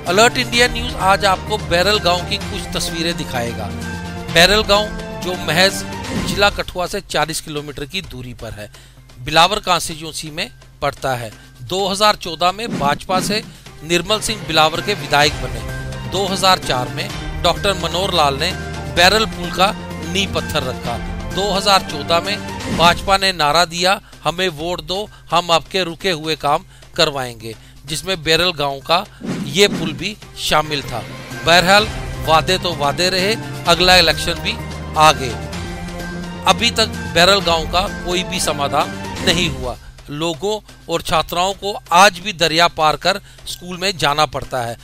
Alert India news आज आपको barrel गांव की कुछ तस्वीरें दिखाएगा। बैरल गांव जो महज जिला कठुआ से 40 किलोमीटर की दूरी पर है, बिलावर कॉन्स्टिट्यूंसी में पड़ता है। 2014 में भाजपा से निर्मल सिंह बिलावर के विधायक बने। 2004 में डॉक्टर मनोहर लाल ने बैरल पुल का नींव पत्थर रखा। 2014 में भाजपा ने नारा दिया, हमें वोट दो, हम आपके रुके हुए काम करवाएंगे, जिसमें बैरल गांव का ये पुल भी शामिल था। बहरहाल वादे तो वादे रहे, अगला इलेक्शन भी आ गए। अभी तक बैरल गांव का कोई भी समाधान नहीं हुआ। लोगों और छात्राओं को आज भी दरिया पार कर स्कूल में जाना पड़ता है।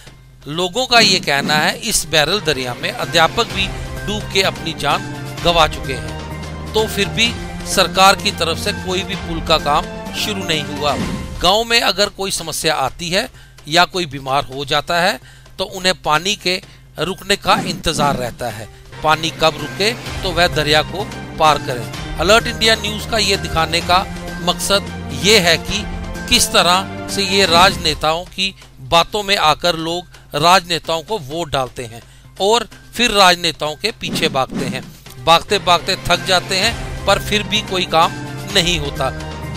लोगों का ये कहना है इस बैरल दरिया में अध्यापक भी डूब के अपनी जान गंवा चुके हैं, तो फिर भी सरकार की तरफ से कोई भी पुल का काम शुरू नहीं हुआ। गांव में अगर कोई समस्या आती है या कोई बीमार हो जाता है तो उन्हें पानी के रुकने का इंतजार रहता है। पानी कब रुके तो वह दरिया को पार करें। अलर्ट इंडिया न्यूज का ये दिखाने का मकसद ये है कि किस तरह से ये राजनेताओं की बातों में आकर लोग राजनेताओं को वोट डालते हैं और फिर राजनेताओं के पीछे भागते हैं। भागते भागते थक जाते हैं पर फिर भी कोई काम नहीं होता।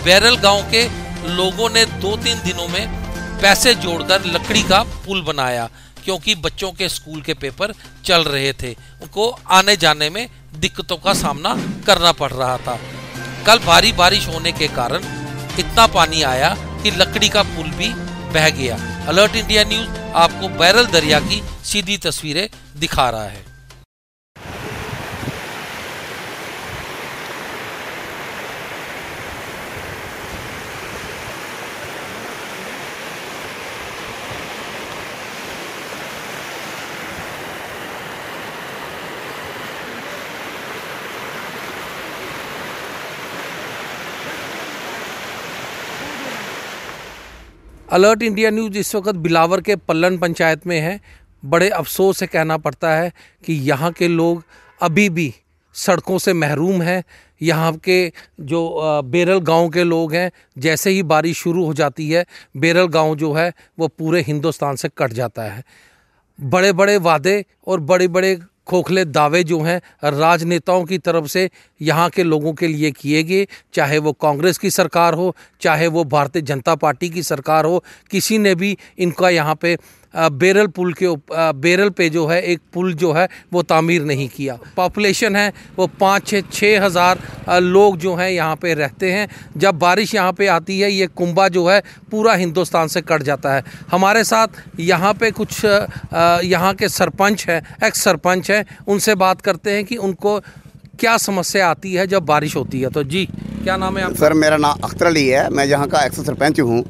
बैरल गांव के लोगों ने 2-3 दिनों में पैसे जोड़कर लकड़ी का पुल बनाया, क्योंकि बच्चों के स्कूल के पेपर चल रहे थे। उनको आने जाने में दिक्कतों का सामना करना पड़ रहा था। कल भारी बारिश होने के कारण इतना पानी आया कि लकड़ी का पुल भी बह गया। अलर्ट इंडिया न्यूज आपको बैरल दरिया की सीधी तस्वीरें दिखा रहा है। अलर्ट इंडिया न्यूज़ इस वक्त बिलावर के पल्लन पंचायत में है। बड़े अफसोस से कहना पड़ता है कि यहाँ के लोग अभी भी सड़कों से महरूम हैं। यहाँ के जो बैरल गांव के लोग हैं, जैसे ही बारिश शुरू हो जाती है बैरल गांव जो है वो पूरे हिंदुस्तान से कट जाता है। बड़े बड़े वादे और बड़े बड़े खोखले दावे जो हैं राजनेताओं की तरफ से यहाँ के लोगों के लिए किए गए, चाहे वो कांग्रेस की सरकार हो, चाहे वो भारतीय जनता पार्टी की सरकार हो, किसी ने भी इनका यहाँ पे बैरल पे जो है एक पुल जो है वो तामीर नहीं किया। पॉपुलेशन है वो 5-6 हज़ार लोग जो हैं यहाँ पे रहते हैं। जब बारिश यहाँ पे आती है ये कुंभा जो है पूरा हिंदुस्तान से कट जाता है। हमारे साथ यहाँ पे कुछ यहाँ के सरपंच हैं, एक्स सरपंच हैं, उनसे बात करते हैं कि उनको क्या समस्या आती है जब बारिश होती है। तो जी क्या नाम है आपका? सर मेरा नाम अख्तर अली है, मैं यहाँ का एक्स सरपंच हूँ।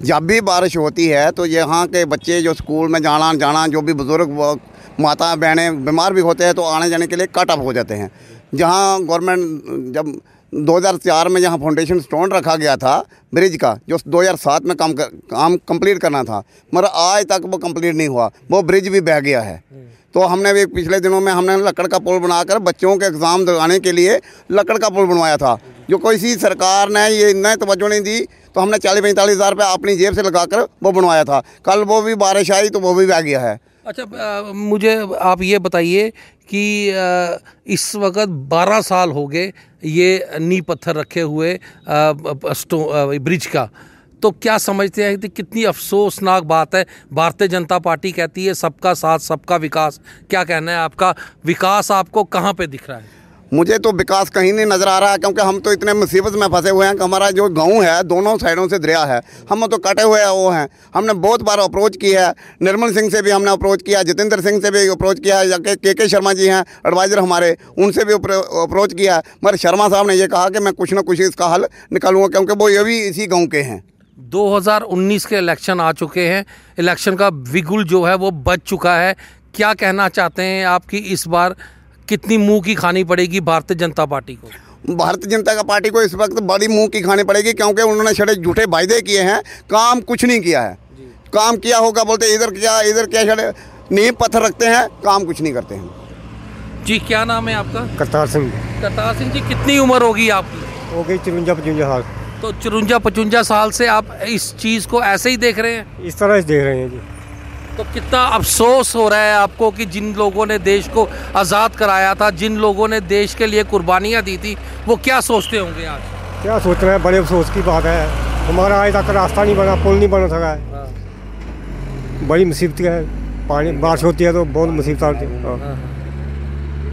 जब भी बारिश होती है तो यहाँ के बच्चे जो स्कूल में जाना जो भी बुज़ुर्ग माता बहनें बीमार भी होते हैं तो आने जाने के लिए कट ऑफ हो जाते हैं। जहाँ गवर्नमेंट जब 2004 में जहाँ फाउंडेशन स्टोन रखा गया था ब्रिज का, जो 2007 में काम कंप्लीट करना था, मगर आज तक वो कंप्लीट नहीं हुआ। वो ब्रिज भी बह गया है। तो हमने भी पिछले दिनों में हमने लकड़ का पुल बनाकर बच्चों के एग्ज़ाम दिलाने के लिए लकड़ का पुल बनवाया था, जो कोई सी सरकार ने ये इतना तवज्जो नहीं दी, तो हमने 40-45 हज़ार रुपये अपनी जेब से लगाकर वो बनवाया था। कल वो भी बारिश आई तो वो भी बह गया है। अच्छा, मुझे आप ये बताइए कि इस वक्त 12 साल हो गए ये नींव पत्थर रखे हुए ब्रिज का, तो क्या समझते हैं कि कितनी अफसोसनाक बात है? भारतीय जनता पार्टी कहती है सबका साथ सबका विकास। क्या कहना है आपका? विकास आपको कहाँ पे दिख रहा है? मुझे तो विकास कहीं नहीं नज़र आ रहा है, क्योंकि हम तो इतने मुसीबत में फंसे हुए हैं कि हमारा जो गांव है दोनों साइडों से दरिया है, हम तो कटे हुए वो हैं। हमने बहुत बार अप्रोच किया है, निर्मल सिंह से भी हमने अप्रोच किया, जितेंद्र सिंह से भी अप्रोच किया है, के शर्मा जी हैं एडवाइज़र हमारे, उनसे भी अप्रोच किया है, मगर शर्मा साहब ने ये कहा कि मैं कुछ ना कुछ इसका हल निकालूंगा, क्योंकि वो ये भी इसी गाँव के हैं। 2019 के इलेक्शन आ चुके हैं, इलेक्शन का बिगुल जो है वो बज चुका है। क्या कहना चाहते हैं आपकी इस बार कितनी मुंह की खानी पड़ेगी भारतीय जनता पार्टी को? भारतीय जनता पार्टी को इस वक्त बड़ी मुंह की खानी पड़ेगी, क्योंकि उन्होंने छड़े झूठे वायदे किए हैं, काम कुछ नहीं किया है। काम किया होगा बोलते इधर क्या छड़े नींव पत्थर रखते हैं, काम कुछ नहीं करते हैं। जी क्या नाम है आपका? करतार सिंह। करतार सिंह जी, कितनी उम्र होगी आपकी? हो गई 54-55 साल। तो 54-55 साल से आप इस चीज़ को ऐसे ही देख रहे हैं? इस तरह से देख रहे हैं जी। तो कितना अफसोस हो रहा है आपको कि जिन लोगों ने देश को आज़ाद कराया था, जिन लोगों ने देश के लिए कुर्बानियाँ दी थी, वो क्या सोचते होंगे आज? क्या सोच रहे हैं, बड़े अफसोस की बात है। हमारा आज तक रास्ता नहीं बना, पुल नहीं बना सका है। बड़ी मुसीबत है, पानी बारिश होती है तो बहुत मुसीबत आती है।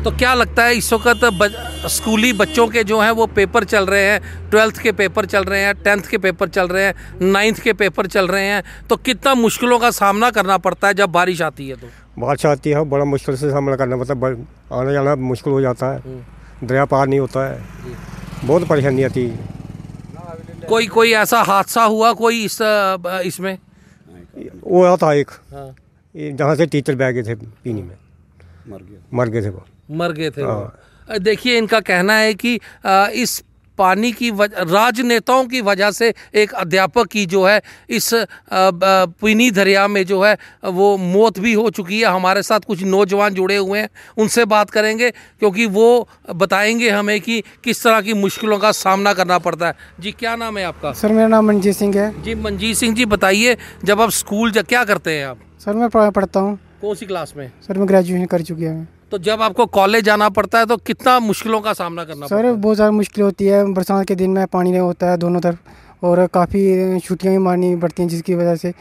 तो क्या लगता है इस वक्त स्कूली बच्चों के जो हैं वो पेपर चल रहे हैं, 12th के पेपर चल रहे हैं, 10th के पेपर चल रहे हैं, 9th के पेपर चल रहे हैं, तो कितना मुश्किलों का सामना करना पड़ता है जब बारिश आती है? तो बारिश आती है, बड़ा मुश्किल से सामना करना पड़ता है, आने जाना मुश्किल हो जाता है, दरिया पार नहीं होता है, बहुत परेशानी आती है। कोई ऐसा हादसा हुआ कोई इसमें? वो था एक, जहाँ से टीचर बह गए थे पीनी में, मर गए थे। देखिए, इनका कहना है कि इस पानी की राजनेताओं की वजह से एक अध्यापक की जो है इस पीनी दरिया में जो है वो मौत भी हो चुकी है। हमारे साथ कुछ नौजवान जुड़े हुए हैं, उनसे बात करेंगे क्योंकि वो बताएंगे हमें कि किस तरह की मुश्किलों का सामना करना पड़ता है। जी, क्या नाम है आपका? सर, मेरा नाम मनजीत सिंह है। जी, मनजीत सिंह जी, बताइए, जब आप स्कूल क्या करते हैं आप? सर, मैं पढ़ता हूँ। कौन सी क्लास में? सर, मैं ग्रेजुएशन कर चुकी हूँ। तो जब आपको कॉलेज जाना पड़ता है तो कितना मुश्किलों का सामना करना पड़ता है? सर, बहुत ज़्यादा मुश्किल होती है। बरसात के दिन में पानी नहीं होता है दोनों तरफ, और काफ़ी छुट्टियाँ भी मारनी पड़ती हैं जिसकी वजह से,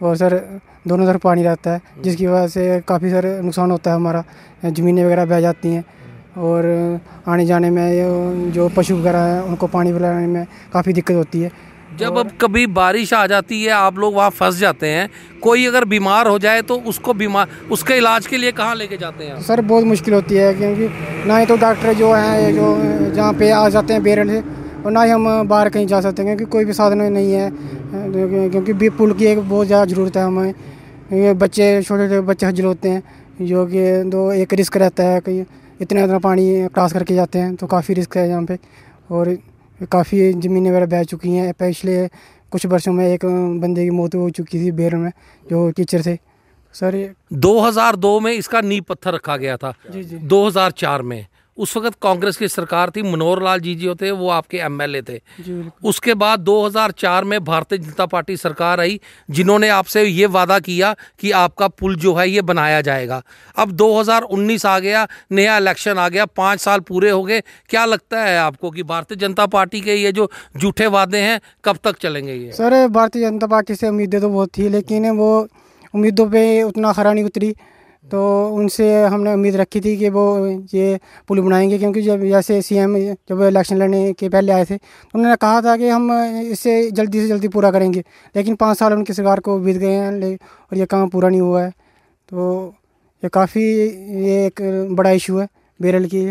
और सर दोनों तरफ पानी रहता है जिसकी वजह से काफ़ी सर नुकसान होता है हमारा। ज़मीनें वगैरह बह जाती हैं, और आने जाने में जो पशु वगैरह हैं उनको पानी पिलाने में काफ़ी दिक्कत होती है। जब अब कभी बारिश आ जाती है, आप लोग वहाँ फंस जाते हैं, कोई अगर बीमार हो जाए तो उसके इलाज के लिए कहाँ लेके जाते हैं आप? सर, बहुत मुश्किल होती है, क्योंकि ना ही तो डॉक्टर जो हैं जो जहाँ पे आ जाते हैं बेरल से, और ना ही हम बाहर कहीं जा सकते हैं क्योंकि कोई भी साधन नहीं है, क्योंकि पुल की एक बहुत ज़्यादा ज़रूरत है हमें। ये बच्चे, छोटे छोटे बच्चे हजल होते हैं, जो कि एक रिस्क रहता है, कहीं इतना पानी क्रॉस करके जाते हैं तो काफ़ी रिस्क है यहाँ पे। और काफ़ी ज़मीनें वगैरह बह चुकी हैं। पिछले कुछ वर्षों में एक बंदे की मौत हो चुकी थी बेरल में, जो टीचर थे। सर, 2002 में इसका नींव पत्थर रखा गया था। जी जी। 2004 में उस वक्त कांग्रेस की सरकार थी, मनोहर लाल जी जो थे वो आपके एमएलए थे। उसके बाद 2004 में भारतीय जनता पार्टी सरकार आई, जिन्होंने आपसे ये वादा किया कि आपका पुल जो है ये बनाया जाएगा। अब 2019 आ गया, नया इलेक्शन आ गया, 5 साल पूरे हो गए। क्या लगता है आपको कि भारतीय जनता पार्टी के ये जो झूठे वादे हैं कब तक चलेंगे ये? सर, भारतीय जनता पार्टी से उम्मीदें तो बहुत थी, लेकिन वो उम्मीदों पे उतना खरा नहीं उतरी। तो उनसे हमने उम्मीद रखी थी कि वो ये पुल बनाएंगे, क्योंकि जब जैसे सीएम जब इलेक्शन लड़ने के पहले आए थे तो उन्होंने कहा था कि हम इसे जल्दी से जल्दी पूरा करेंगे, लेकिन 5 साल उनकी सरकार को बीत गए हैं और ये काम पूरा नहीं हुआ है। तो ये एक बड़ा इशू है बेरल की।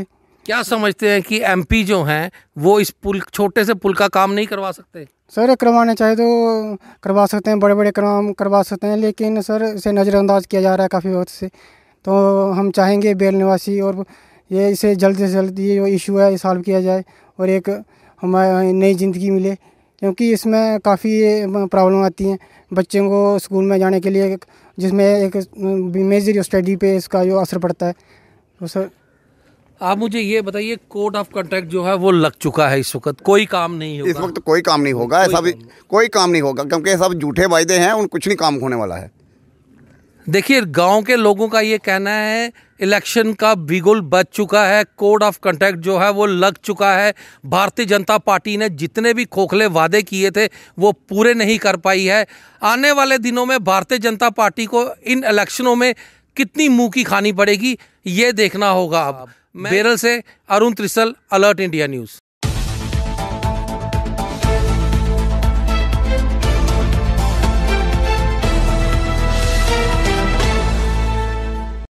क्या समझते हैं कि एमपी जो हैं वो इस छोटे से पुल का काम नहीं करवा सकते? सर, करवाना चाहे तो करवा सकते हैं, बड़े बड़े काम करवा सकते हैं, लेकिन सर इसे नज़रअंदाज किया जा रहा है काफ़ी वक्त से। तो हम चाहेंगे बेरल निवासी और ये इसे जल्द से जल्द ये जो इशू है सॉल्व किया जाए और एक हमारी नई ज़िंदगी मिले, क्योंकि इसमें काफ़ी प्रॉब्लम आती हैं बच्चों को स्कूल में जाने के लिए, जिसमें एक मेजर स्टडी पे इसका जो असर पड़ता है। तो सर, आप मुझे ये बताइए, कोड ऑफ कंडक्ट जो है वो लग चुका है, इस वक्त कोई काम नहीं होगा? इस वक्त कोई काम नहीं होगा, ऐसा भी कोई काम नहीं होगा, क्योंकि सब झूठे वायदे हैं, उन कुछ नहीं काम होने वाला है। देखिए, गांव के लोगों का ये कहना है इलेक्शन का बिगुल बज चुका है, कोड ऑफ कंडक्ट जो है वो लग चुका है। भारतीय जनता पार्टी ने जितने भी खोखले वादे किए थे वो पूरे नहीं कर पाई है। आने वाले दिनों में भारतीय जनता पार्टी को इन इलेक्शनों में कितनी मुंह की खानी पड़ेगी ये देखना होगा। अब बेरल से अरुण त्रिसल, अलर्ट इंडिया न्यूज़।